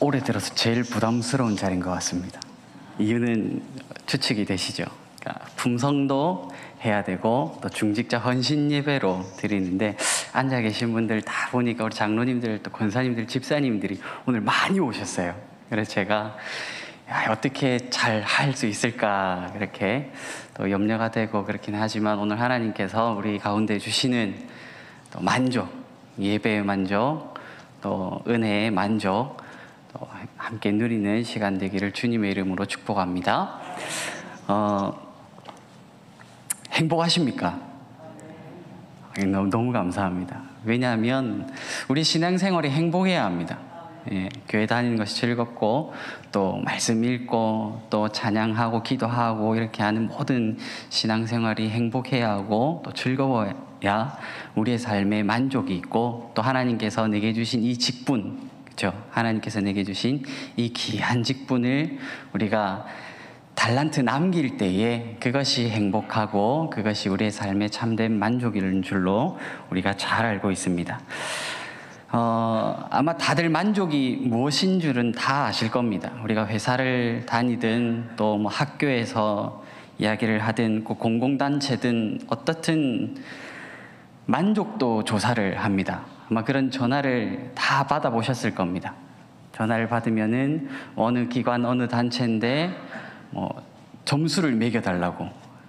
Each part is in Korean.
올해 들어서 제일 부담스러운 자리인 것 같습니다. 이유는 추측이 되시죠? 그러니까 품성도 해야 되고 또 중직자 헌신 예배로 드리는데, 앉아 계신 분들 다 보니까 우리 장로님들 또 권사님들 집사님들이 오늘 많이 오셨어요. 그래서 제가 어떻게 잘 할 수 있을까 그렇게 또 염려가 되고 그렇긴 하지만, 오늘 하나님께서 우리 가운데 주시는 또 만족, 예배의 만족, 또 은혜의 만족, 또 함께 누리는 시간 되기를 주님의 이름으로 축복합니다. 행복하십니까? 너무 감사합니다. 왜냐하면 우리 신앙생활이 행복해야 합니다. 예, 교회 다니는 것이 즐겁고 또 말씀 읽고 또 찬양하고 기도하고 이렇게 하는 모든 신앙생활이 행복해야 하고 또 즐거워야 우리의 삶에 만족이 있고, 또 하나님께서 내게 주신 이 직분, 그렇죠? 하나님께서 내게 주신 이 귀한 직분을 우리가 달란트 남길 때에 그것이 행복하고 그것이 우리의 삶에 참된 만족인 줄로 우리가 잘 알고 있습니다. 아마 다들 만족이 무엇인 줄은 다 아실 겁니다. 우리가 회사를 다니든 또 뭐 학교에서 이야기를 하든 공공단체든 어떻든 만족도 조사를 합니다. 아마 그런 전화를 다 받아보셨을 겁니다. 전화를 받으면은 어느 기관 어느 단체인데 점수를 매겨달라고,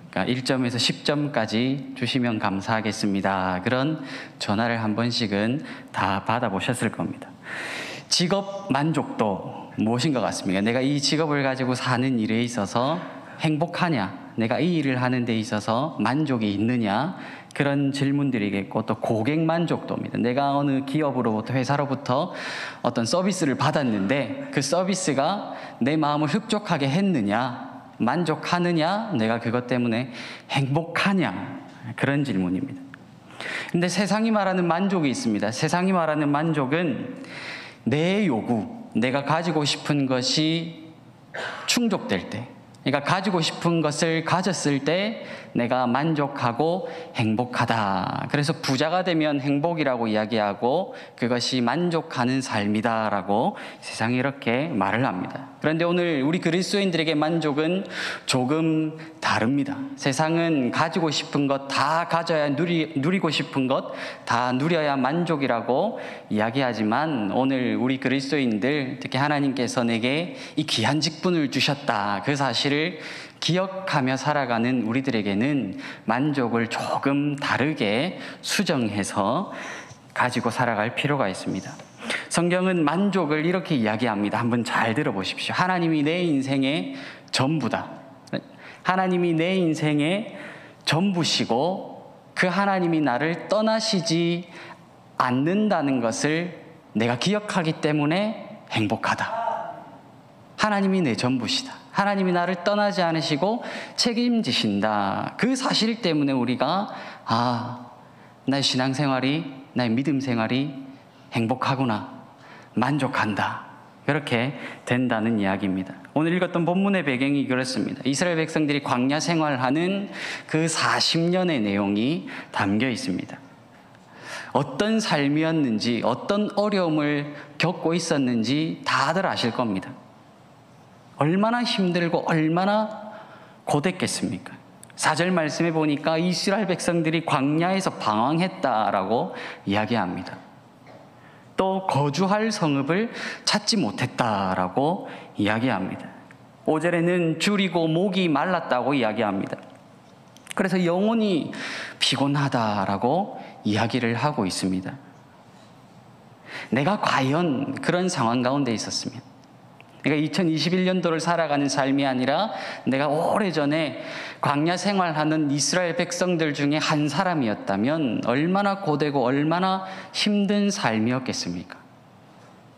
그러니까 1점에서 10점까지 주시면 감사하겠습니다. 그런 전화를 한 번씩은 다 받아보셨을 겁니다. 직업 만족도 무엇인 것 같습니까? 내가 이 직업을 가지고 사는 일에 있어서 행복하냐? 내가 이 일을 하는 데 있어서 만족이 있느냐? 그런 질문들이겠고, 또 고객 만족도입니다. 내가 어느 기업으로부터, 회사로부터 어떤 서비스를 받았는데 그 서비스가 내 마음을 흡족하게 했느냐? 만족하느냐? 내가 그것 때문에 행복하냐? 그런 질문입니다. 근데 세상이 말하는 만족이 있습니다. 세상이 말하는 만족은 내 요구, 내가 가지고 싶은 것이 충족될 때, 그러니까 가지고 싶은 것을 가졌을 때 내가 만족하고 행복하다. 그래서 부자가 되면 행복이라고 이야기하고 그것이 만족하는 삶이다라고 세상이 이렇게 말을 합니다. 그런데 오늘 우리 그리스도인들에게 만족은 조금 다릅니다. 세상은 가지고 싶은 것 다 가져야 누리고 싶은 것 다 누려야 만족이라고 이야기하지만, 오늘 우리 그리스도인들, 특히 하나님께서 내게 이 귀한 직분을 주셨다, 그 사실을 기억하며 살아가는 우리들에게는 만족을 조금 다르게 수정해서 가지고 살아갈 필요가 있습니다. 성경은 만족을 이렇게 이야기합니다. 한번 잘 들어보십시오. 하나님이 내 인생의 전부다. 하나님이 내 인생의 전부시고 그 하나님이 나를 떠나시지 않는다는 것을 내가 기억하기 때문에 행복하다. 하나님이 내 전부시다. 하나님이 나를 떠나지 않으시고 책임지신다. 그 사실 때문에 우리가 나의 신앙생활이, 나의 믿음생활이 행복하구나, 만족한다, 그렇게 된다는 이야기입니다. 오늘 읽었던 본문의 배경이 그렇습니다. 이스라엘 백성들이 광야 생활하는 그 40년의 내용이 담겨 있습니다. 어떤 삶이었는지, 어떤 어려움을 겪고 있었는지 다들 아실 겁니다. 얼마나 힘들고 얼마나 고됐겠습니까? 4절 말씀에 보니까 이스라엘 백성들이 광야에서 방황했다라고 이야기합니다. 또 거주할 성읍을 찾지 못했다라고 이야기합니다. 5절에는 줄이고 목이 말랐다고 이야기합니다. 그래서 영혼이 피곤하다라고 이야기를 하고 있습니다. 내가 과연 그런 상황 가운데 있었으면, 그러니까 2021년도를 살아가는 삶이 아니라 내가 오래전에 광야 생활하는 이스라엘 백성들 중에 한 사람이었다면 얼마나 고되고 얼마나 힘든 삶이었겠습니까?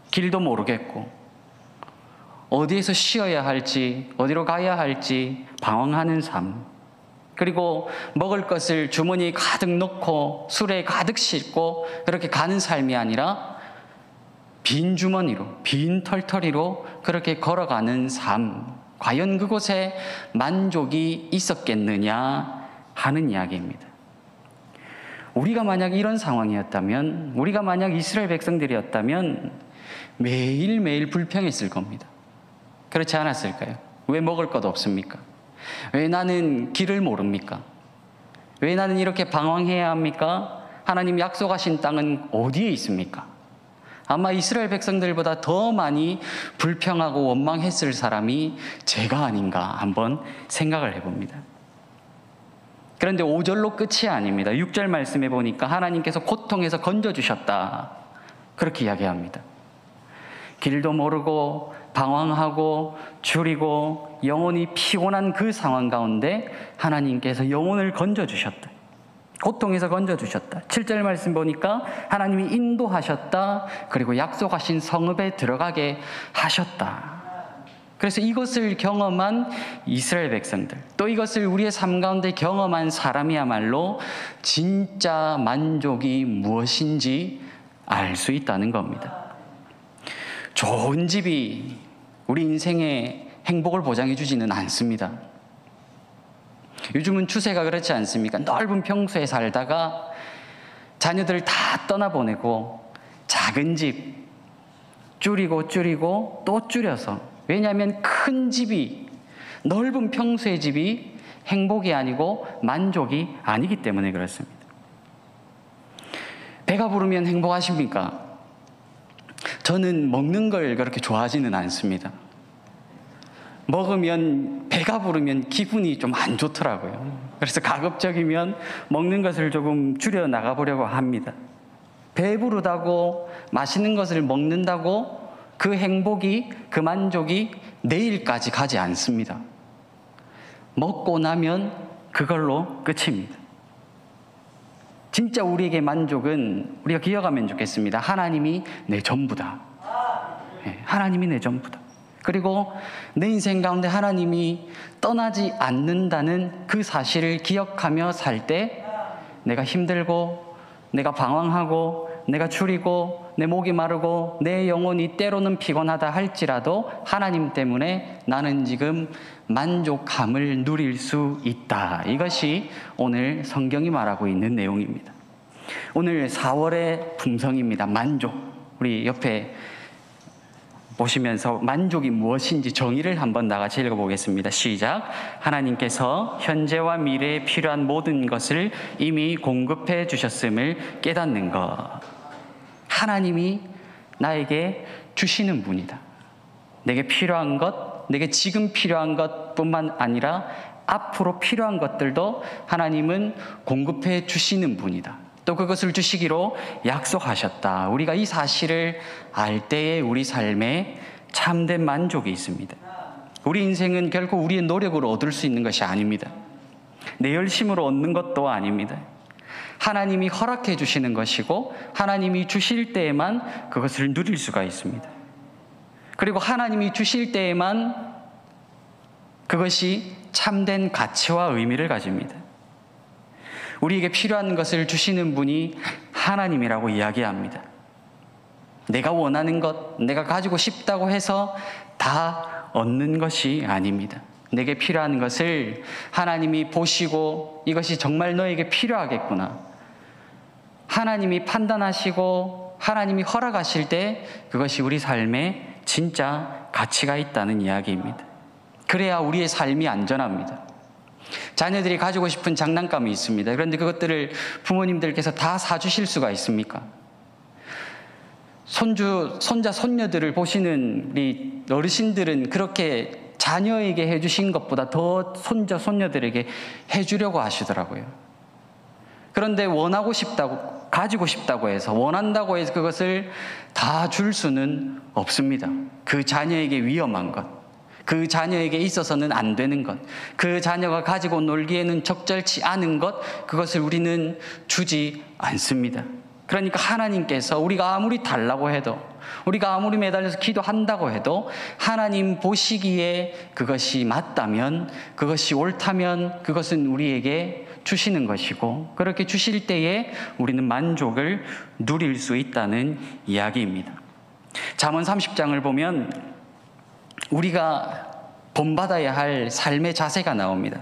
길도 모르겠고 어디에서 쉬어야 할지, 어디로 가야 할지 방황하는 삶, 그리고 먹을 것을 주머니에 가득 넣고 술에 가득 싣고 그렇게 가는 삶이 아니라 빈 주머니로, 빈 털터리로 그렇게 걸어가는 삶, 과연 그곳에 만족이 있었겠느냐 하는 이야기입니다. 우리가 만약 이런 상황이었다면, 우리가 만약 이스라엘 백성들이었다면 매일매일 불평했을 겁니다. 그렇지 않았을까요? 왜 먹을 것 없습니까? 왜 나는 길을 모릅니까? 왜 나는 이렇게 방황해야 합니까? 하나님 약속하신 땅은 어디에 있습니까? 아마 이스라엘 백성들보다 더 많이 불평하고 원망했을 사람이 제가 아닌가 한번 생각을 해봅니다. 그런데 5절로 끝이 아닙니다. 6절 말씀해 보니까 하나님께서 고통에서 건져주셨다, 그렇게 이야기합니다. 길도 모르고 방황하고 줄이고 영혼이 피곤한 그 상황 가운데 하나님께서 영혼을 건져주셨다, 고통에서 건져주셨다. 7절 말씀 보니까 하나님이 인도하셨다, 그리고 약속하신 성읍에 들어가게 하셨다. 그래서 이것을 경험한 이스라엘 백성들, 또 이것을 우리의 삶 가운데 경험한 사람이야말로 진짜 만족이 무엇인지 알 수 있다는 겁니다. 좋은 집이 우리 인생의 행복을 보장해 주지는 않습니다. 요즘은 추세가 그렇지 않습니까? 넓은 평수에 살다가 자녀들 다 떠나보내고 작은 집 줄이고 또 줄여서, 왜냐하면 큰 집이, 넓은 평수의 집이 행복이 아니고 만족이 아니기 때문에 그렇습니다. 배가 부르면 행복하십니까? 저는 먹는 걸 그렇게 좋아하지는 않습니다. 먹으면, 배가 부르면 기분이 좀 안 좋더라고요. 그래서 가급적이면 먹는 것을 조금 줄여 나가보려고 합니다. 배부르다고 맛있는 것을 먹는다고 그 행복이, 그 만족이 내일까지 가지 않습니다. 먹고 나면 그걸로 끝입니다. 진짜 우리에게 만족은, 우리가 기억하면 좋겠습니다. 하나님이 내 전부다. 하나님이 내 전부다. 그리고 내 인생 가운데 하나님이 떠나지 않는다는 그 사실을 기억하며 살 때, 내가 힘들고, 내가 방황하고, 내가 줄이고, 내 목이 마르고, 내 영혼이 때로는 피곤하다 할지라도 하나님 때문에 나는 지금 만족함을 누릴 수 있다. 이것이 오늘 성경이 말하고 있는 내용입니다. 오늘 4월의 품성입니다. 만족. 우리 옆에 보시면서 만족이 무엇인지 정의를 한번 나같이 읽어보겠습니다. 시작. 하나님께서 현재와 미래에 필요한 모든 것을 이미 공급해 주셨음을 깨닫는 것. 하나님이 나에게 주시는 분이다. 내게 필요한 것, 내게 지금 필요한 것뿐만 아니라 앞으로 필요한 것들도 하나님은 공급해 주시는 분이다. 또 그것을 주시기로 약속하셨다. 우리가 이 사실을 알 때에 우리 삶에 참된 만족이 있습니다. 우리 인생은 결코 우리의 노력으로 얻을 수 있는 것이 아닙니다. 내 열심으로 얻는 것도 아닙니다. 하나님이 허락해 주시는 것이고 하나님이 주실 때에만 그것을 누릴 수가 있습니다. 그리고 하나님이 주실 때에만 그것이 참된 가치와 의미를 가집니다. 우리에게 필요한 것을 주시는 분이 하나님이라고 이야기합니다. 내가 원하는 것, 내가 가지고 싶다고 해서 다 얻는 것이 아닙니다. 내게 필요한 것을 하나님이 보시고 이것이 정말 너에게 필요하겠구나, 하나님이 판단하시고 하나님이 허락하실 때 그것이 우리 삶에 진짜 가치가 있다는 이야기입니다. 그래야 우리의 삶이 안전합니다. 자녀들이 가지고 싶은 장난감이 있습니다. 그런데 그것들을 부모님들께서 다 사주실 수가 있습니까? 손자, 손녀들을 보시는 우리 어르신들은 그렇게 자녀에게 해주신 것보다 더 손자, 손녀들에게 해주려고 하시더라고요. 그런데 원하고 싶다고, 가지고 싶다고 해서, 원한다고 해서 그것을 다 줄 수는 없습니다. 그 자녀에게 위험한 것, 그 자녀에게 있어서는 안 되는 것, 그 자녀가 가지고 놀기에는 적절치 않은 것, 그것을 우리는 주지 않습니다. 그러니까 하나님께서 우리가 아무리 달라고 해도, 우리가 아무리 매달려서 기도한다고 해도 하나님 보시기에 그것이 맞다면, 그것이 옳다면 그것은 우리에게 주시는 것이고, 그렇게 주실 때에 우리는 만족을 누릴 수 있다는 이야기입니다. 잠언 30장을 보면 우리가 본받아야 할 삶의 자세가 나옵니다.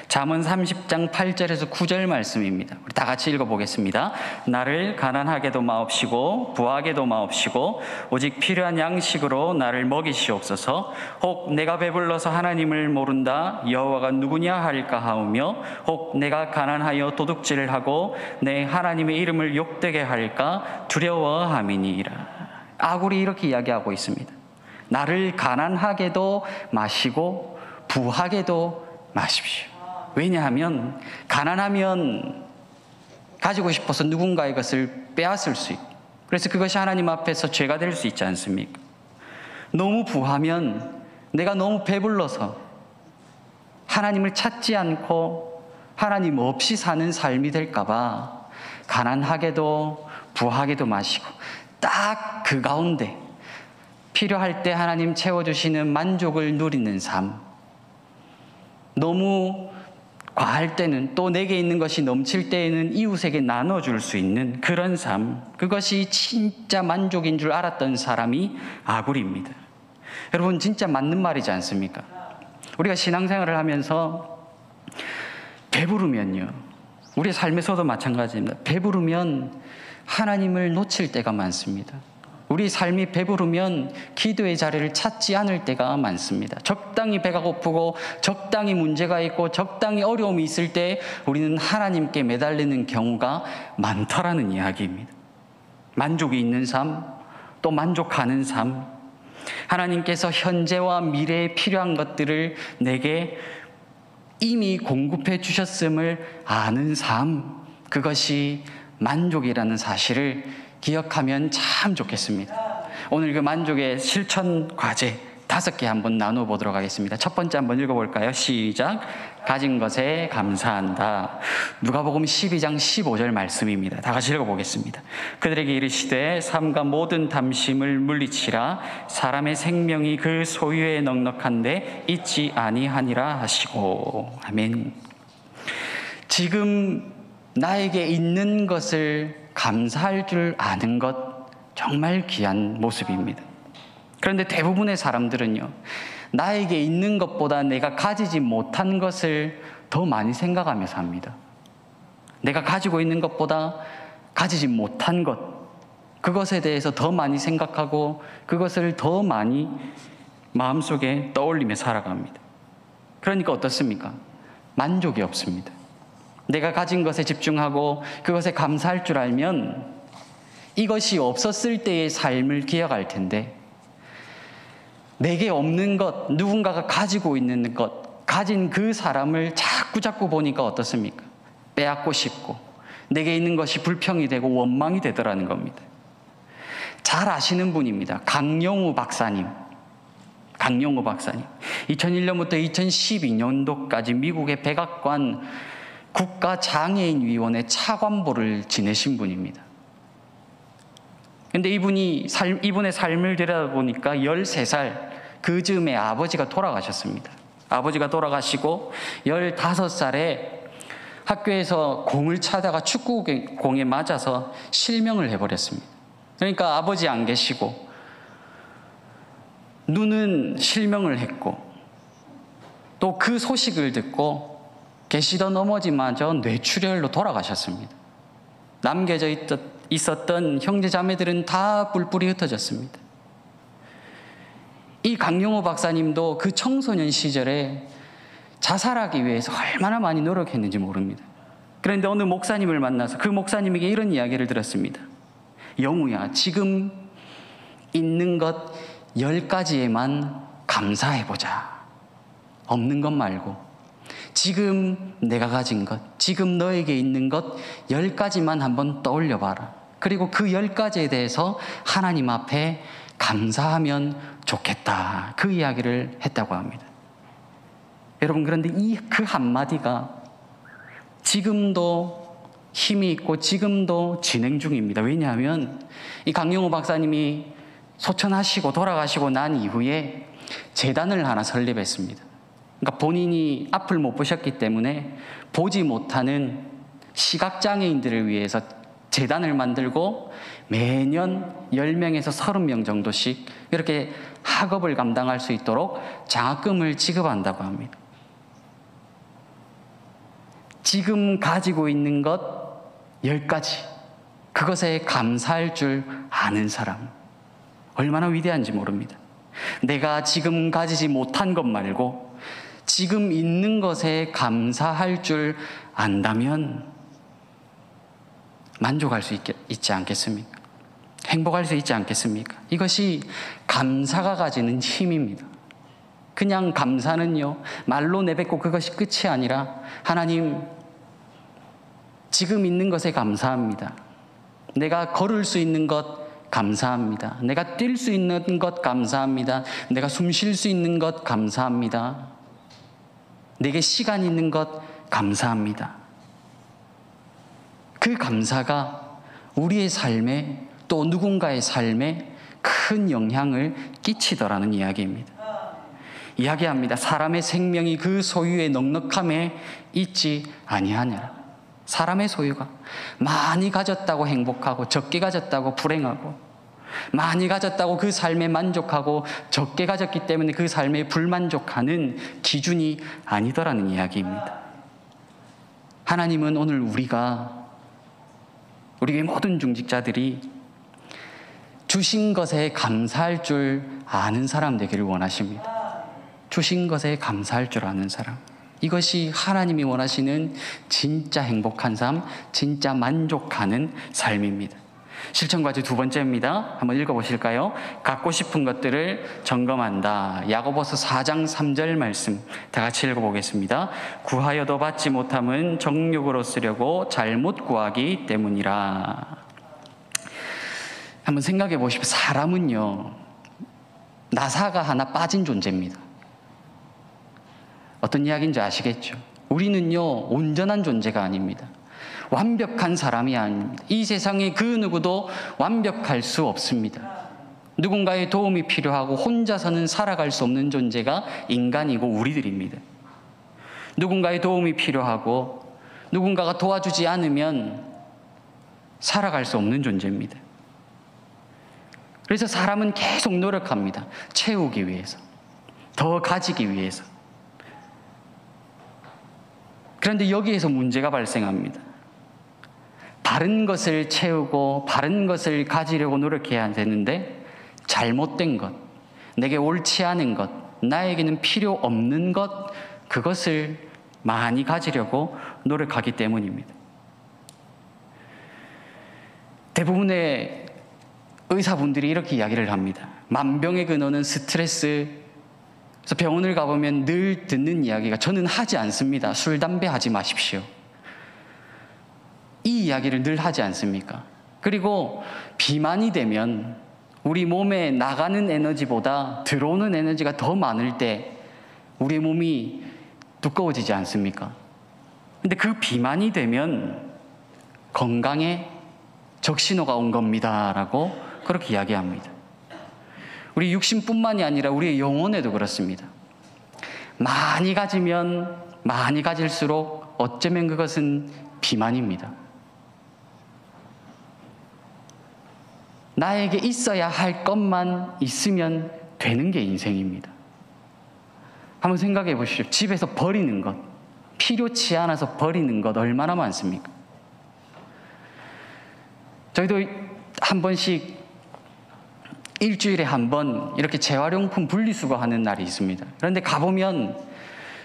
잠언 30장 8절에서 9절 말씀입니다. 우리 다 같이 읽어보겠습니다. 나를 가난하게도 마옵시고 부하게도 마옵시고 오직 필요한 양식으로 나를 먹이시옵소서. 혹 내가 배불러서 하나님을 모른다 여호와가 누구냐 할까 하오며 혹 내가 가난하여 도둑질을 하고 내 하나님의 이름을 욕되게 할까 두려워함이니이다. 아굴이 이렇게 이야기하고 있습니다. 나를 가난하게도 마시고 부하게도 마십시오. 왜냐하면 가난하면 가지고 싶어서 누군가의 것을 빼앗을 수 있고, 그래서 그것이 하나님 앞에서 죄가 될 수 있지 않습니까? 너무 부하면 내가 너무 배불러서 하나님을 찾지 않고 하나님 없이 사는 삶이 될까 봐 가난하게도 부하게도 마시고 딱 그 가운데 필요할 때 하나님 채워주시는 만족을 누리는 삶, 너무 과할 때는 또 내게 있는 것이 넘칠 때에는 이웃에게 나눠줄 수 있는 그런 삶, 그것이 진짜 만족인 줄 알았던 사람이 아굴입니다. 여러분, 진짜 맞는 말이지 않습니까? 우리가 신앙생활을 하면서 배부르면요, 우리 삶에서도 마찬가지입니다. 배부르면 하나님을 놓칠 때가 많습니다. 우리 삶이 배부르면 기도의 자리를 찾지 않을 때가 많습니다. 적당히 배가 고프고 적당히 문제가 있고 적당히 어려움이 있을 때 우리는 하나님께 매달리는 경우가 많더라는 이야기입니다. 만족이 있는 삶, 또 만족하는 삶, 하나님께서 현재와 미래에 필요한 것들을 내게 이미 공급해 주셨음을 아는 삶, 그것이 만족이라는 사실을 기억하면 참 좋겠습니다. 오늘 그 만족의 실천 과제 5개 한번 나눠보도록 하겠습니다. 첫 번째 한번 읽어볼까요? 시작. 가진 것에 감사한다. 누가복음 12장 15절 말씀입니다. 다 같이 읽어보겠습니다. 그들에게 이르시되 삶과 모든 담심을 물리치라. 사람의 생명이 그 소유에 넉넉한데 있지 아니하니라 하시고. 아멘. 지금 나에게 있는 것을 감사할 줄 아는 것, 정말 귀한 모습입니다. 그런데 대부분의 사람들은요, 나에게 있는 것보다 내가 가지지 못한 것을 더 많이 생각하며 삽니다. 내가 가지고 있는 것보다 가지지 못한 것, 그것에 대해서 더 많이 생각하고 그것을 더 많이 마음속에 떠올리며 살아갑니다. 그러니까 어떻습니까? 만족이 없습니다. 내가 가진 것에 집중하고 그것에 감사할 줄 알면 이것이 없었을 때의 삶을 기억할 텐데, 내게 없는 것, 누군가가 가지고 있는 것, 가진 그 사람을 자꾸 보니까 어떻습니까? 빼앗고 싶고 내게 있는 것이 불평이 되고 원망이 되더라는 겁니다. 잘 아시는 분입니다. 강영우 박사님. 2001년부터 2012년도까지 미국의 백악관 국가장애인위원회 차관보를 지내신 분입니다. 그런데 이분의 삶을 들여다보니까 13살 그 즈음에 아버지가 돌아가셨습니다. 아버지가 돌아가시고 15살에 학교에서 공을 차다가 축구공에 맞아서 실명을 해버렸습니다. 그러니까 아버지 안 계시고 눈은 실명을 했고, 또 그 소식을 듣고 계시던 어머니마저 뇌출혈로 돌아가셨습니다. 남겨져 있었던 형제 자매들은 다 뿔뿔이 흩어졌습니다. 이 강용호 박사님도 그 청소년 시절에 자살하기 위해서 얼마나 많이 노력했는지 모릅니다. 그런데 어느 목사님을 만나서 그 목사님에게 이런 이야기를 들었습니다. 영우야, 지금 있는 것 10가지에만 감사해보자. 없는 것 말고 지금 내가 가진 것, 지금 너에게 있는 것 10가지만 한번 떠올려봐라. 그리고 그 10가지에 대해서 하나님 앞에 감사하면 좋겠다. 그 이야기를 했다고 합니다. 여러분, 그런데 그 한마디가 지금도 힘이 있고 지금도 진행 중입니다. 왜냐하면 이 강영호 박사님이 소천하시고 돌아가시고 난 이후에 재단을 하나 설립했습니다. 그러니까 본인이 앞을 못 보셨기 때문에 보지 못하는 시각장애인들을 위해서 재단을 만들고 매년 10명에서 30명 정도씩 이렇게 학업을 감당할 수 있도록 장학금을 지급한다고 합니다. 지금 가지고 있는 것 10가지, 그것에 감사할 줄 아는 사람, 얼마나 위대한지 모릅니다. 내가 지금 가지지 못한 것 말고 지금 있는 것에 감사할 줄 안다면 만족할 수 있지 않겠습니까? 행복할 수 있지 않겠습니까? 이것이 감사가 가지는 힘입니다. 그냥 감사는요, 말로 내뱉고 그것이 끝이 아니라, 하나님, 지금 있는 것에 감사합니다. 내가 걸을 수 있는 것 감사합니다. 내가 뛸 수 있는 것 감사합니다. 내가 숨 쉴 수 있는 것 감사합니다. 내게 시간 있는 것 감사합니다. 그 감사가 우리의 삶에, 또 누군가의 삶에 큰 영향을 끼치더라는 이야기입니다. 이야기합니다. 사람의 생명이 그 소유의 넉넉함에 있지 아니하냐. 사람의 소유가 많이 가졌다고 행복하고 적게 가졌다고 불행하고, 많이 가졌다고 그 삶에 만족하고 적게 가졌기 때문에 그 삶에 불만족하는 기준이 아니더라는 이야기입니다. 하나님은 오늘 우리의 모든 중직자들이 주신 것에 감사할 줄 아는 사람 되기를 원하십니다. 주신 것에 감사할 줄 아는 사람. 이것이 하나님이 원하시는 진짜 행복한 삶, 진짜 만족하는 삶입니다. 실천과제 두 번째입니다. 한번 읽어보실까요? 갖고 싶은 것들을 점검한다. 야고보서 4장 3절 말씀 다 같이 읽어보겠습니다. 구하여도 받지 못함은 정욕으로 쓰려고 잘못 구하기 때문이라. 한번 생각해 보십시오. 사람은요, 나사가 하나 빠진 존재입니다. 어떤 이야기인지 아시겠죠? 우리는요, 온전한 존재가 아닙니다. 완벽한 사람이 아닙니다. 이 세상에 그 누구도 완벽할 수 없습니다. 누군가의 도움이 필요하고 혼자서는 살아갈 수 없는 존재가 인간이고 우리들입니다. 누군가의 도움이 필요하고 누군가가 도와주지 않으면 살아갈 수 없는 존재입니다. 그래서 사람은 계속 노력합니다. 채우기 위해서, 더 가지기 위해서. 그런데 여기에서 문제가 발생합니다. 바른 것을 채우고 바른 것을 가지려고 노력해야 되는데, 잘못된 것, 내게 옳지 않은 것, 나에게는 필요 없는 것, 그것을 많이 가지려고 노력하기 때문입니다. 대부분의 의사분들이 이렇게 이야기를 합니다. 만병의 근원은 스트레스. 그래서 병원을 가보면 늘 듣는 이야기가, 저는 하지 않습니다. 술, 담배 하지 마십시오. 이 이야기를 늘 하지 않습니까? 그리고 비만이 되면 우리 몸에 나가는 에너지보다 들어오는 에너지가 더 많을 때 우리 몸이 두꺼워지지 않습니까? 근데 그 비만이 되면 건강에 적신호가 온 겁니다 라고 그렇게 이야기합니다. 우리 육신뿐만이 아니라 우리의 영혼에도 그렇습니다. 많이 가지면 많이 가질수록 어쩌면 그것은 비만입니다. 나에게 있어야 할 것만 있으면 되는 게 인생입니다. 한번 생각해 보십시오. 집에서 버리는 것, 필요치 않아서 버리는 것 얼마나 많습니까? 저희도 한 번씩 일주일에 한 번 이렇게 재활용품 분리수거하는 날이 있습니다. 그런데 가보면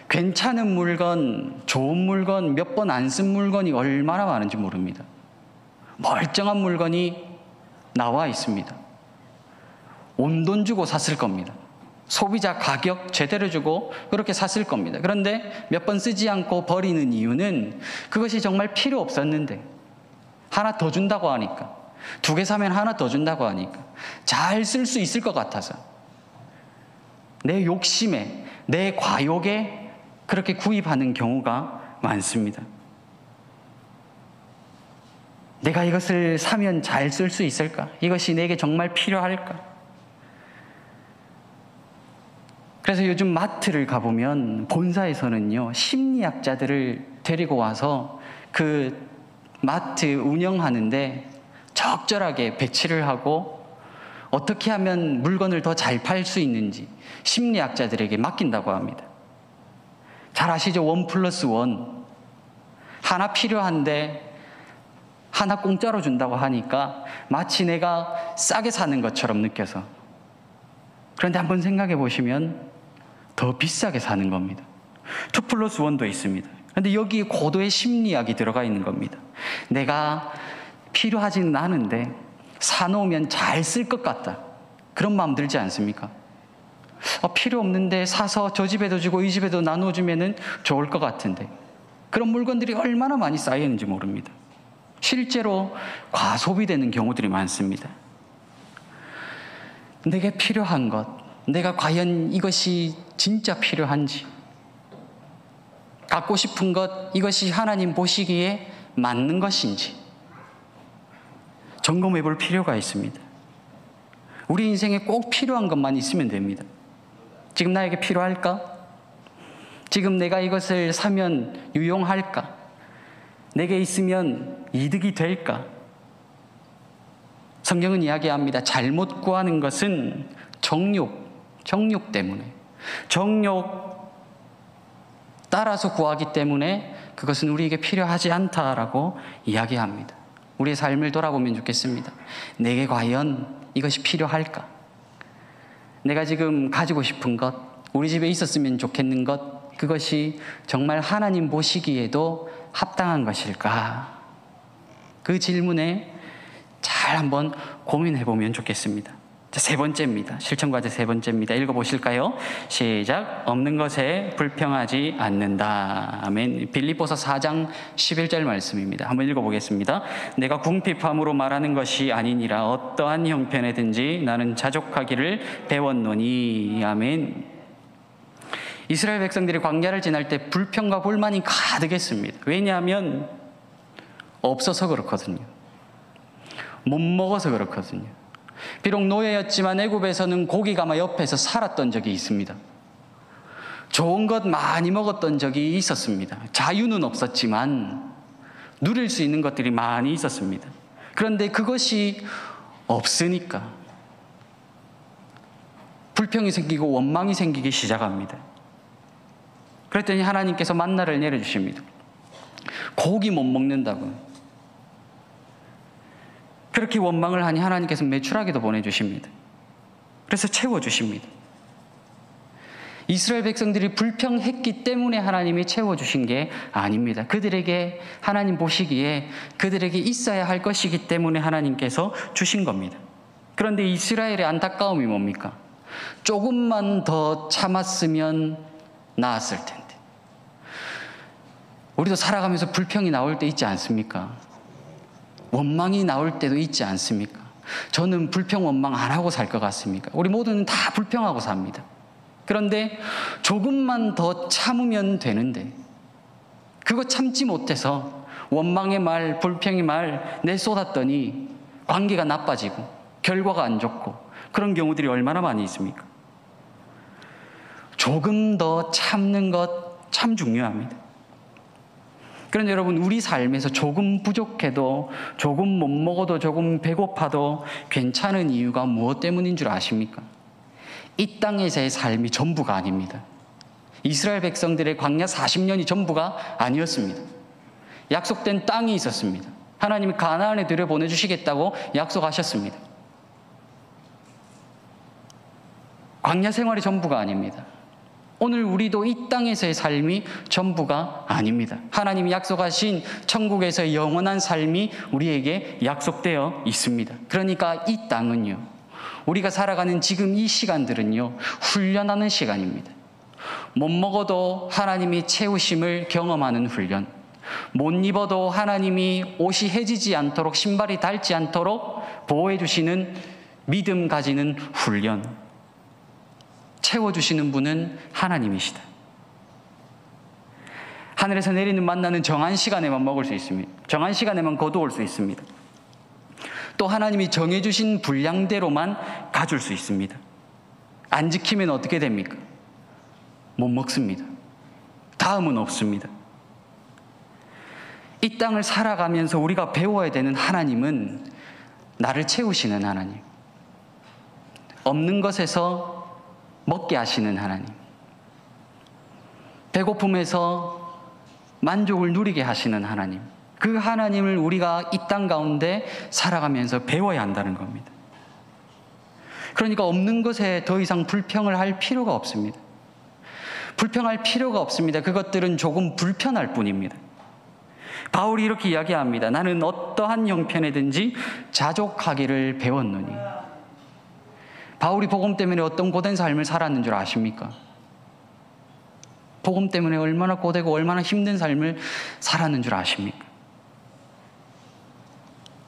괜찮은 물건, 좋은 물건, 몇 번 안 쓴 물건이 얼마나 많은지 모릅니다. 멀쩡한 물건이 나와 있습니다. 온 돈 주고 샀을 겁니다. 소비자 가격 제대로 주고 그렇게 샀을 겁니다. 그런데 몇 번 쓰지 않고 버리는 이유는 그것이 정말 필요 없었는데 하나 더 준다고 하니까, 2개 사면 하나 더 준다고 하니까, 잘 쓸 수 있을 것 같아서, 내 욕심에, 내 과욕에 그렇게 구입하는 경우가 많습니다. 내가 이것을 사면 잘 쓸 수 있을까? 이것이 내게 정말 필요할까? 그래서 요즘 마트를 가보면 본사에서는요, 심리학자들을 데리고 와서 그 마트 운영하는데 적절하게 배치를 하고 어떻게 하면 물건을 더 잘 팔 수 있는지 심리학자들에게 맡긴다고 합니다. 잘 아시죠? 1+1. 하나 필요한데 하나 공짜로 준다고 하니까 마치 내가 싸게 사는 것처럼 느껴서. 그런데 한번 생각해 보시면 더 비싸게 사는 겁니다. 2+1도 있습니다. 그런데 여기에 고도의 심리학이 들어가 있는 겁니다. 내가 필요하지는 않은데 사놓으면 잘 쓸 것 같다. 그런 마음 들지 않습니까? 필요 없는데 사서 저 집에도 주고 이 집에도 나눠주면 좋을 것 같은데. 그런 물건들이 얼마나 많이 쌓이는지 모릅니다. 실제로 과소비되는 경우들이 많습니다. 내게 필요한 것, 내가 과연 이것이 진짜 필요한지, 갖고 싶은 것, 이것이 하나님 보시기에 맞는 것인지 점검해 볼 필요가 있습니다. 우리 인생에 꼭 필요한 것만 있으면 됩니다. 지금 나에게 필요할까? 지금 내가 이것을 사면 유용할까? 내게 있으면 이득이 될까? 성경은 이야기합니다. 잘못 구하는 것은 정욕 때문에, 정욕 따라서 구하기 때문에 그것은 우리에게 필요하지 않다라고 이야기합니다. 우리의 삶을 돌아보면 좋겠습니다. 내게 과연 이것이 필요할까? 내가 지금 가지고 싶은 것, 우리 집에 있었으면 좋겠는 것, 그것이 정말 하나님 보시기에도 합당한 것일까? 그 질문에 잘 한번 고민해 보면 좋겠습니다. 세 번째입니다. 실천과제 세 번째입니다. 읽어보실까요? 시작. 없는 것에 불평하지 않는다. 아멘. 빌립보서 4장 11절 말씀입니다. 한번 읽어보겠습니다. 내가 궁핍함으로 말하는 것이 아니니라. 어떠한 형편에든지 나는 자족하기를 배웠노니. 아멘. 이스라엘 백성들이 광야를 지날 때 불평과 불만이 가득했습니다. 왜냐하면 없어서 그렇거든요. 못 먹어서 그렇거든요. 비록 노예였지만 애굽에서는 고기가 옆에서 살았던 적이 있습니다. 좋은 것 많이 먹었던 적이 있었습니다. 자유는 없었지만 누릴 수 있는 것들이 많이 있었습니다. 그런데 그것이 없으니까 불평이 생기고 원망이 생기기 시작합니다. 그랬더니 하나님께서 만나를 내려주십니다. 고기 못 먹는다고요. 그렇게 원망을 하니 하나님께서 메추라기도 보내주십니다. 그래서 채워주십니다. 이스라엘 백성들이 불평했기 때문에 하나님이 채워주신 게 아닙니다. 그들에게 하나님 보시기에 그들에게 있어야 할 것이기 때문에 하나님께서 주신 겁니다. 그런데 이스라엘의 안타까움이 뭡니까? 조금만 더 참았으면 나았을 텐데. 우리도 살아가면서 불평이 나올 때 있지 않습니까? 원망이 나올 때도 있지 않습니까? 저는 불평 원망 안 하고 살 것 같습니까? 우리 모두는 다 불평하고 삽니다. 그런데 조금만 더 참으면 되는데 그거 참지 못해서 원망의 말, 불평의 말 내쏟았더니 관계가 나빠지고 결과가 안 좋고 그런 경우들이 얼마나 많이 있습니까? 조금 더 참는 것 참 중요합니다. 그런데 여러분, 우리 삶에서 조금 부족해도, 조금 못 먹어도, 조금 배고파도 괜찮은 이유가 무엇 때문인 줄 아십니까? 이 땅에서의 삶이 전부가 아닙니다. 이스라엘 백성들의 광야 40년이 전부가 아니었습니다. 약속된 땅이 있었습니다. 하나님이 가나안에 들여보내주시겠다고 약속하셨습니다. 광야 생활이 전부가 아닙니다. 오늘 우리도 이 땅에서의 삶이 전부가 아닙니다. 하나님이 약속하신 천국에서의 영원한 삶이 우리에게 약속되어 있습니다. 그러니까 이 땅은요, 우리가 살아가는 지금 이 시간들은요, 훈련하는 시간입니다. 못 먹어도 하나님이 채우심을 경험하는 훈련, 못 입어도 하나님이 옷이 해지지 않도록, 신발이 닳지 않도록 보호해 주시는 믿음 가지는 훈련, 채워주시는 분은 하나님이시다. 하늘에서 내리는 만나는 정한 시간에만 먹을 수 있습니다. 정한 시간에만 거두올 수 있습니다. 또 하나님이 정해주신 분량대로만 가줄 수 있습니다. 안 지키면 어떻게 됩니까? 못 먹습니다. 다음은 없습니다. 이 땅을 살아가면서 우리가 배워야 되는 하나님은 나를 채우시는 하나님, 없는 것에서 먹게 하시는 하나님, 배고픔에서 만족을 누리게 하시는 하나님, 그 하나님을 우리가 이 땅 가운데 살아가면서 배워야 한다는 겁니다. 그러니까 없는 것에 더 이상 불평을 할 필요가 없습니다. 불평할 필요가 없습니다. 그것들은 조금 불편할 뿐입니다. 바울이 이렇게 이야기합니다. 나는 어떠한 형편에든지 자족하기를 배웠노니. 바울이 복음 때문에 어떤 고된 삶을 살았는 줄 아십니까? 복음 때문에 얼마나 고되고 얼마나 힘든 삶을 살았는 줄 아십니까?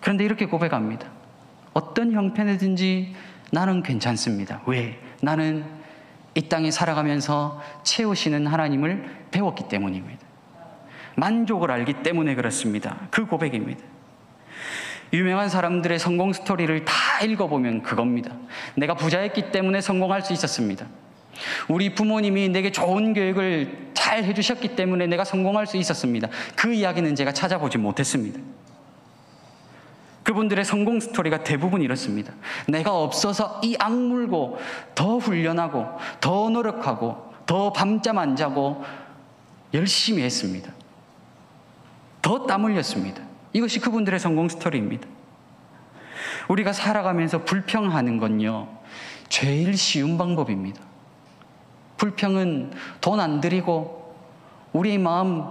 그런데 이렇게 고백합니다. 어떤 형편이든지 나는 괜찮습니다. 왜? 나는 이 땅에 살아가면서 채우시는 하나님을 배웠기 때문입니다. 만족을 알기 때문에 그렇습니다. 그 고백입니다. 유명한 사람들의 성공 스토리를 다 읽어보면 그겁니다. 내가 부자였기 때문에 성공할 수 있었습니다. 우리 부모님이 내게 좋은 교육을 잘 해주셨기 때문에 내가 성공할 수 있었습니다. 그 이야기는 제가 찾아보지 못했습니다. 그분들의 성공 스토리가 대부분 이렇습니다. 내가 없어서 이 악물고 더 훈련하고 더 노력하고 더 밤잠 안 자고 열심히 했습니다. 더 땀 흘렸습니다. 이것이 그분들의 성공 스토리입니다. 우리가 살아가면서 불평하는 건요, 제일 쉬운 방법입니다. 불평은 돈 안 들이고 우리의 마음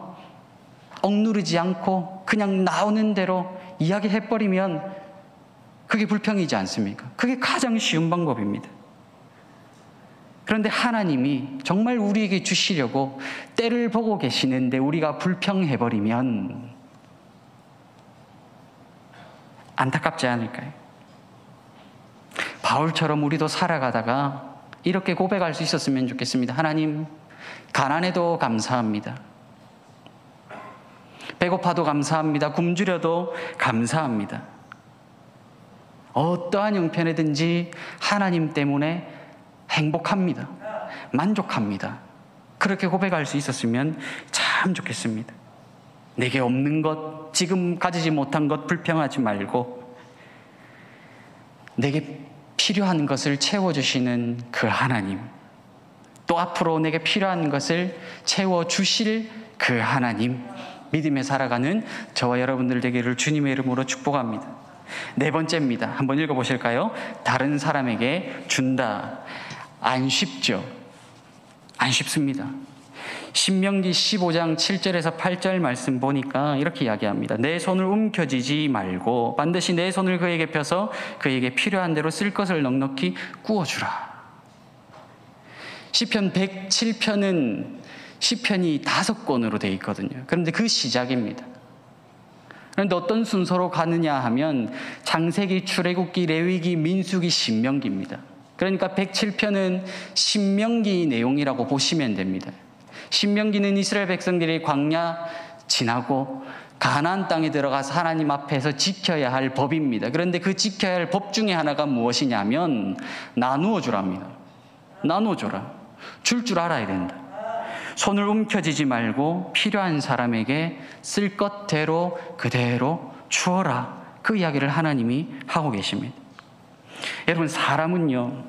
억누르지 않고 그냥 나오는 대로 이야기해버리면 그게 불평이지 않습니까? 그게 가장 쉬운 방법입니다. 그런데 하나님이 정말 우리에게 주시려고 때를 보고 계시는데 우리가 불평해버리면 안타깝지 않을까요? 바울처럼 우리도 살아가다가 이렇게 고백할 수 있었으면 좋겠습니다. 하나님, 가난해도 감사합니다. 배고파도 감사합니다. 굶주려도 감사합니다. 어떠한 형편이든지 하나님 때문에 행복합니다. 만족합니다. 그렇게 고백할 수 있었으면 참 좋겠습니다. 내게 없는 것, 지금 가지지 못한 것 불평하지 말고 내게 필요한 것을 채워주시는 그 하나님, 또 앞으로 내게 필요한 것을 채워주실 그 하나님, 믿음에 살아가는 저와 여러분들 되기를 주님의 이름으로 축복합니다. 네 번째입니다. 한번 읽어보실까요? 다른 사람에게 준다. 안 쉽죠? 안 쉽습니다. 신명기 15장 7절에서 8절 말씀 보니까 이렇게 이야기합니다. 내 손을 움켜쥐지 말고 반드시 내 손을 그에게 펴서 그에게 필요한 대로 쓸 것을 넉넉히 구워주라. 시편 107편은 시편이 5권으로 되어 있거든요. 그런데 그 시작입니다. 그런데 어떤 순서로 가느냐 하면 창세기, 출애굽기, 레위기, 민수기, 신명기입니다. 그러니까 107편은 신명기 내용이라고 보시면 됩니다. 신명기는 이스라엘 백성들이 광야 지나고 가나안 땅에 들어가서 하나님 앞에서 지켜야 할 법입니다. 그런데 그 지켜야 할 법 중에 하나가 무엇이냐면 나누어 주랍니다. 나누어 줘라. 줄 줄 알아야 된다. 손을 움켜쥐지 말고 필요한 사람에게 쓸 것대로 그대로 주어라. 그 이야기를 하나님이 하고 계십니다. 여러분, 사람은요,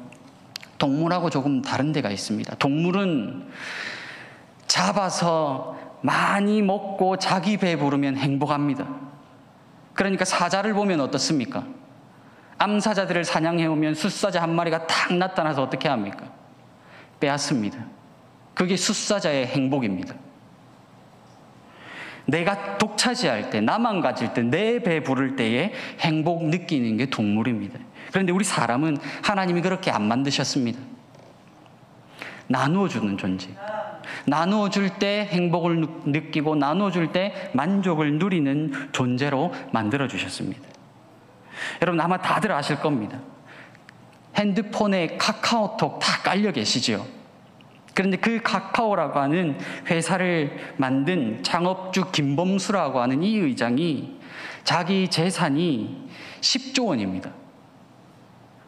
동물하고 조금 다른 데가 있습니다. 동물은 잡아서 많이 먹고 자기 배 부르면 행복합니다. 그러니까 사자를 보면 어떻습니까? 암사자들을 사냥해오면 숫사자 한 마리가 탁 나타나서 어떻게 합니까? 빼앗습니다. 그게 숫사자의 행복입니다. 내가 독차지할 때, 나만 가질 때, 내 배 부를 때에 행복 느끼는 게 동물입니다. 그런데 우리 사람은 하나님이 그렇게 안 만드셨습니다. 나누어 주는 존재. 나누어 줄 때 행복을 느끼고 나누어 줄 때 만족을 누리는 존재로 만들어 주셨습니다. 여러분, 아마 다들 아실 겁니다. 핸드폰에 카카오톡 다 깔려 계시죠? 그런데 그 카카오라고 하는 회사를 만든 창업주 김범수라고 하는 이 의장이 자기 재산이 10조 원입니다.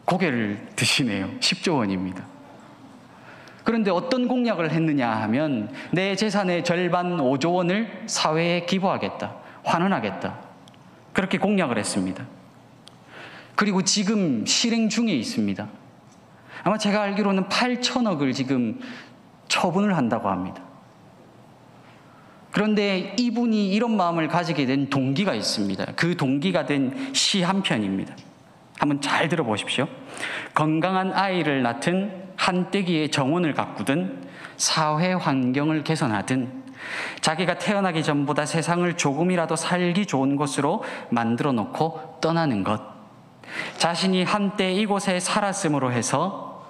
고개를 드시네요. 10조 원입니다. 그런데 어떤 공약을 했느냐 하면 내 재산의 절반 5조 원을 사회에 기부하겠다. 환원하겠다. 그렇게 공약을 했습니다. 그리고 지금 실행 중에 있습니다. 아마 제가 알기로는 8천억을 지금 처분을 한다고 합니다. 그런데 이분이 이런 마음을 가지게 된 동기가 있습니다. 그 동기가 된 시 한 편입니다. 한번 잘 들어보십시오. 건강한 아이를 낳든 한때기의 정원을 가꾸든 사회 환경을 개선하든 자기가 태어나기 전보다 세상을 조금이라도 살기 좋은 곳으로 만들어 놓고 떠나는 것. 자신이 한때 이곳에 살았음으로 해서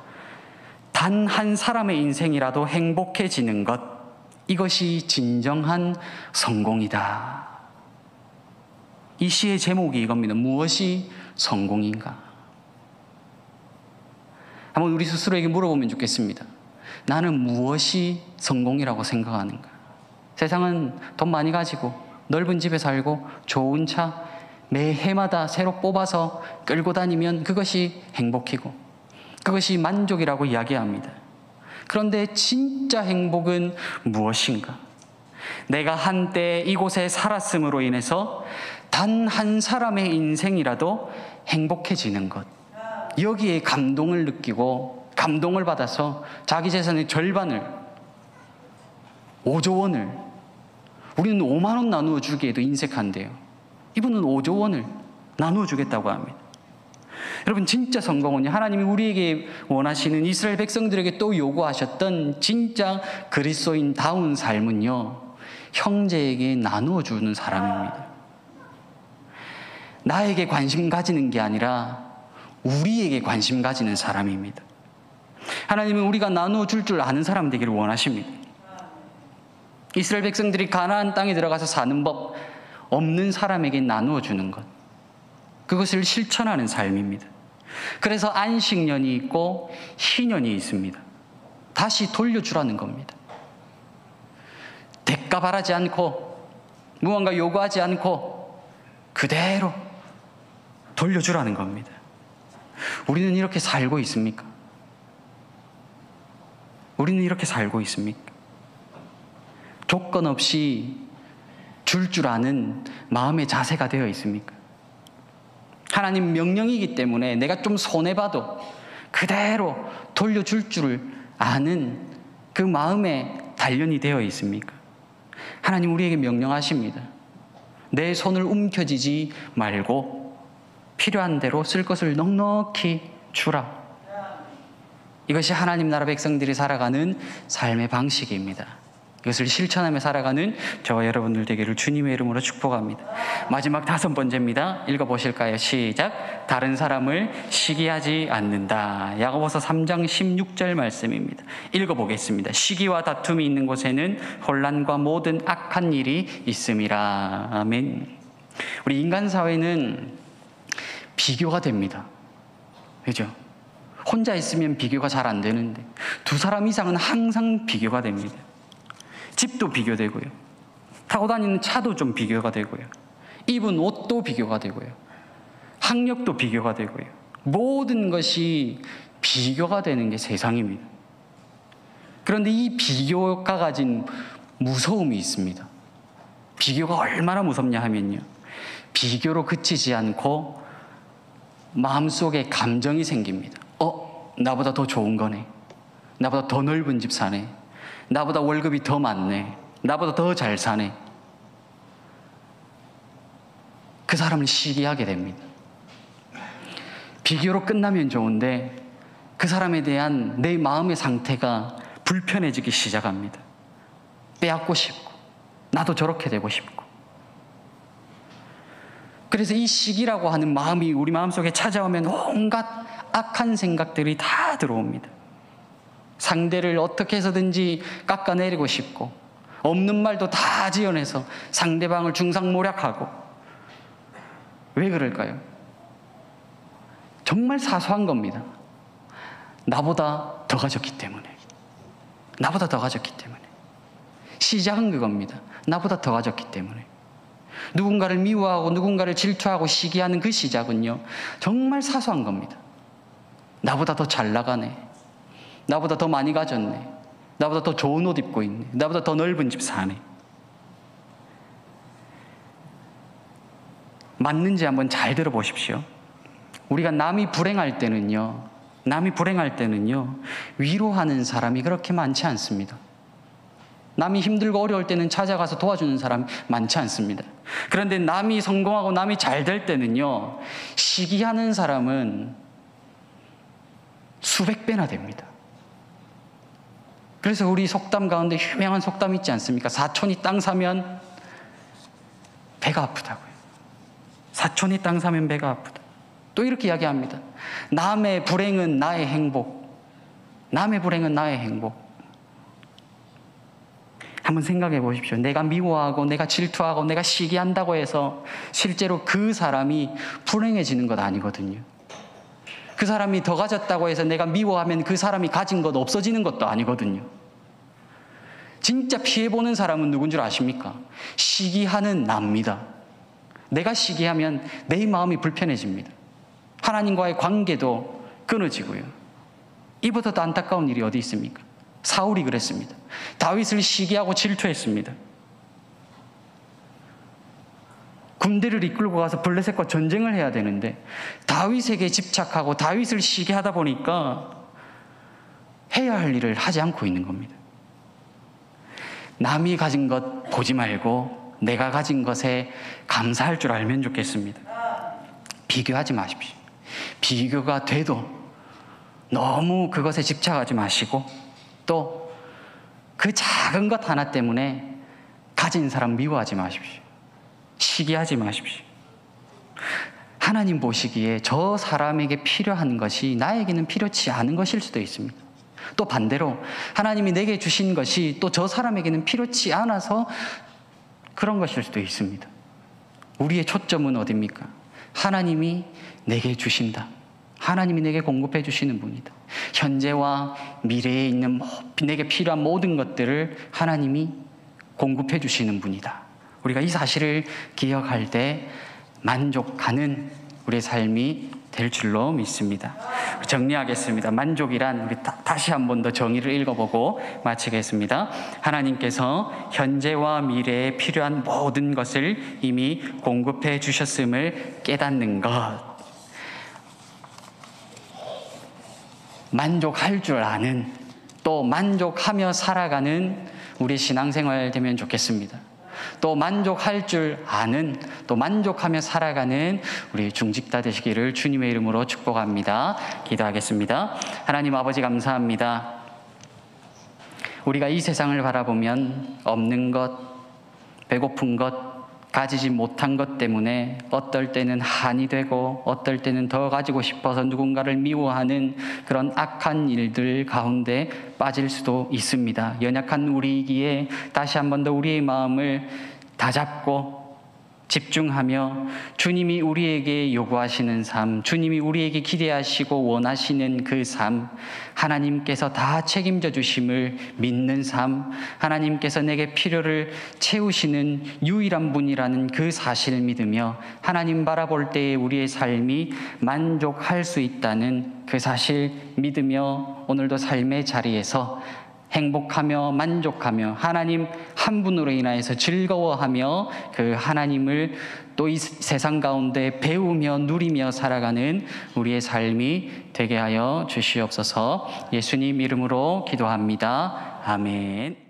단 한 사람의 인생이라도 행복해지는 것. 이것이 진정한 성공이다. 이 시의 제목이 이겁니다. 무엇이 성공인가? 한번 우리 스스로에게 물어보면 좋겠습니다. 나는 무엇이 성공이라고 생각하는가? 세상은 돈 많이 가지고 넓은 집에 살고 좋은 차 매 해마다 새로 뽑아서 끌고 다니면 그것이 행복이고 그것이 만족이라고 이야기합니다. 그런데 진짜 행복은 무엇인가? 내가 한때 이곳에 살았음으로 인해서 단 한 사람의 인생이라도 행복해지는 것. 여기에 감동을 느끼고 감동을 받아서 자기 재산의 절반을 5조 원을 우리는 5만 원 나누어 주기에도 인색한데요. 이분은 5조 원을 나누어 주겠다고 합니다. 여러분 진짜 성공은요, 하나님이 우리에게 원하시는 이스라엘 백성들에게 또 요구하셨던 진짜 그리스도인다운 삶은요, 형제에게 나누어 주는 사람입니다. 나에게 관심 가지는 게 아니라 우리에게 관심 가지는 사람입니다. 하나님은 우리가 나누어 줄 줄 아는 사람 되기를 원하십니다. 이스라엘 백성들이 가나안 땅에 들어가서 사는 법, 없는 사람에게 나누어 주는 것, 그것을 실천하는 삶입니다. 그래서 안식년이 있고 희년이 있습니다. 다시 돌려주라는 겁니다. 대가 바라지 않고 무언가 요구하지 않고 그대로 돌려주라는 겁니다. 우리는 이렇게 살고 있습니까? 우리는 이렇게 살고 있습니까? 조건 없이 줄 아는 마음의 자세가 되어 있습니까? 하나님 명령이기 때문에 내가 좀 손해봐도 그대로 돌려줄 줄 아는 그 마음의 단련이 되어 있습니까? 하나님 우리에게 명령하십니다. 내 손을 움켜쥐지 말고 필요한 대로 쓸 것을 넉넉히 주라. 이것이 하나님 나라 백성들이 살아가는 삶의 방식입니다. 이것을 실천하며 살아가는 저와 여러분들 되기를 주님의 이름으로 축복합니다. 마지막 5번째입니다. 읽어보실까요? 시작. 다른 사람을 시기하지 않는다. 야고보서 3장 16절 말씀입니다. 읽어보겠습니다. 시기와 다툼이 있는 곳에는 혼란과 모든 악한 일이 있음이라. 아멘. 우리 인간 사회는 비교가 됩니다. 그죠? 혼자 있으면 비교가 잘 안 되는데 두 사람 이상은 항상 비교가 됩니다. 집도 비교되고요. 타고 다니는 차도 좀 비교가 되고요. 입은 옷도 비교가 되고요. 학력도 비교가 되고요. 모든 것이 비교가 되는 게 세상입니다. 그런데 이 비교가 가진 무서움이 있습니다. 비교가 얼마나 무섭냐 하면요, 비교로 그치지 않고 마음속에 감정이 생깁니다. 나보다 더 좋은 거네. 나보다 더 넓은 집 사네. 나보다 월급이 더 많네. 나보다 더 잘 사네. 그 사람을 시기하게 됩니다. 비교로 끝나면 좋은데 그 사람에 대한 내 마음의 상태가 불편해지기 시작합니다. 빼앗고 싶고 나도 저렇게 되고 싶고. 그래서 이 시기라고 하는 마음이 우리 마음속에 찾아오면 온갖 악한 생각들이 다 들어옵니다. 상대를 어떻게 해서든지 깎아내리고 싶고 없는 말도 다 지어내서 상대방을 중상모략하고. 왜 그럴까요? 정말 사소한 겁니다. 나보다 더 가졌기 때문에. 나보다 더 가졌기 때문에. 시작은 그겁니다. 나보다 더 가졌기 때문에. 누군가를 미워하고 누군가를 질투하고 시기하는 그 시작은요, 정말 사소한 겁니다. 나보다 더 잘 나가네. 나보다 더 많이 가졌네. 나보다 더 좋은 옷 입고 있네. 나보다 더 넓은 집 사네. 맞는지 한번 잘 들어보십시오. 우리가 남이 불행할 때는요, 위로하는 사람이 그렇게 많지 않습니다. 남이 힘들고 어려울 때는 찾아가서 도와주는 사람이 많지 않습니다. 그런데 남이 성공하고 남이 잘 될 때는요, 시기하는 사람은 수백 배나 됩니다. 그래서 우리 속담 가운데 유명한 속담 있지 않습니까? 사촌이 땅 사면 배가 아프다고요. 사촌이 땅 사면 배가 아프다. 또 이렇게 이야기합니다. 남의 불행은 나의 행복. 남의 불행은 나의 행복. 한번 생각해 보십시오. 내가 미워하고 내가 질투하고 내가 시기한다고 해서 실제로 그 사람이 불행해지는 것 아니거든요. 그 사람이 더 가졌다고 해서 내가 미워하면 그 사람이 가진 것 없어지는 것도 아니거든요. 진짜 피해보는 사람은 누군 줄 아십니까? 시기하는 나입니다. 내가 시기하면 내 마음이 불편해집니다. 하나님과의 관계도 끊어지고요. 이보다 더 안타까운 일이 어디 있습니까? 사울이 그랬습니다. 다윗을 시기하고 질투했습니다. 군대를 이끌고 가서 블레셋과 전쟁을 해야 되는데 다윗에게 집착하고 다윗을 시기하다 보니까 해야 할 일을 하지 않고 있는 겁니다. 남이 가진 것 보지 말고 내가 가진 것에 감사할 줄 알면 좋겠습니다. 비교하지 마십시오. 비교가 돼도 너무 그것에 집착하지 마시고 또 그 작은 것 하나 때문에 가진 사람 미워하지 마십시오. 시기하지 마십시오. 하나님 보시기에 저 사람에게 필요한 것이 나에게는 필요치 않은 것일 수도 있습니다. 또 반대로 하나님이 내게 주신 것이 또 저 사람에게는 필요치 않아서 그런 것일 수도 있습니다. 우리의 초점은 어디입니까? 하나님이 내게 주신다. 하나님이 내게 공급해 주시는 분이다. 현재와 미래에 있는 내게 필요한 모든 것들을 하나님이 공급해 주시는 분이다. 우리가 이 사실을 기억할 때 만족하는 우리의 삶이 될 줄로 믿습니다. 정리하겠습니다. 만족이란 우리 다시 한 번 더 정의를 읽어보고 마치겠습니다. 하나님께서 현재와 미래에 필요한 모든 것을 이미 공급해 주셨음을 깨닫는 것. 만족할 줄 아는, 또 만족하며 살아가는 우리 신앙생활 되면 좋겠습니다. 또 만족할 줄 아는, 또 만족하며 살아가는 우리 중직자 되시기를 주님의 이름으로 축복합니다. 기도하겠습니다. 하나님 아버지 감사합니다. 우리가 이 세상을 바라보면 없는 것, 배고픈 것, 가지지 못한 것 때문에 어떨 때는 한이 되고 어떨 때는 더 가지고 싶어서 누군가를 미워하는 그런 악한 일들 가운데 빠질 수도 있습니다. 연약한 우리이기에 다시 한 번 더 우리의 마음을 다잡고 집중하며 주님이 우리에게 요구하시는 삶, 주님이 우리에게 기대하시고 원하시는 그 삶, 하나님께서 다 책임져 주심을 믿는 삶, 하나님께서 내게 필요를 채우시는 유일한 분이라는 그 사실을 믿으며 하나님 바라볼 때에 우리의 삶이 만족할 수 있다는 그 사실 믿으며 오늘도 삶의 자리에서 행복하며 만족하며 하나님 한 분으로 인하여서 즐거워하며 그 하나님을 또 이 세상 가운데 배우며 누리며 살아가는 우리의 삶이 되게 하여 주시옵소서. 예수님 이름으로 기도합니다. 아멘.